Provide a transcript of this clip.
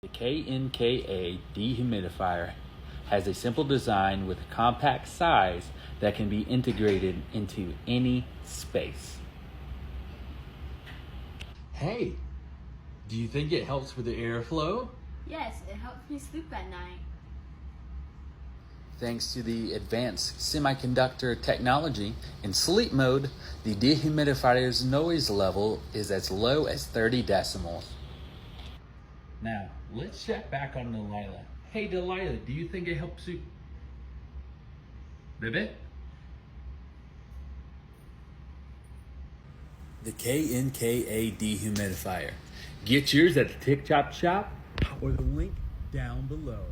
The KNKA dehumidifier has a simple design with a compact size that can be integrated into any space. Hey, do you think it helps with the airflow? Yes, it helps me sleep at night. Thanks to the advanced semiconductor technology, in sleep mode, the dehumidifier's noise level is as low as 30 decibels. Now, let's check back on Delilah. Hey Delilah, do you think it helps you? Ribbit? The KNKA dehumidifier. Get yours at the Tick Chop Shop or the link down below.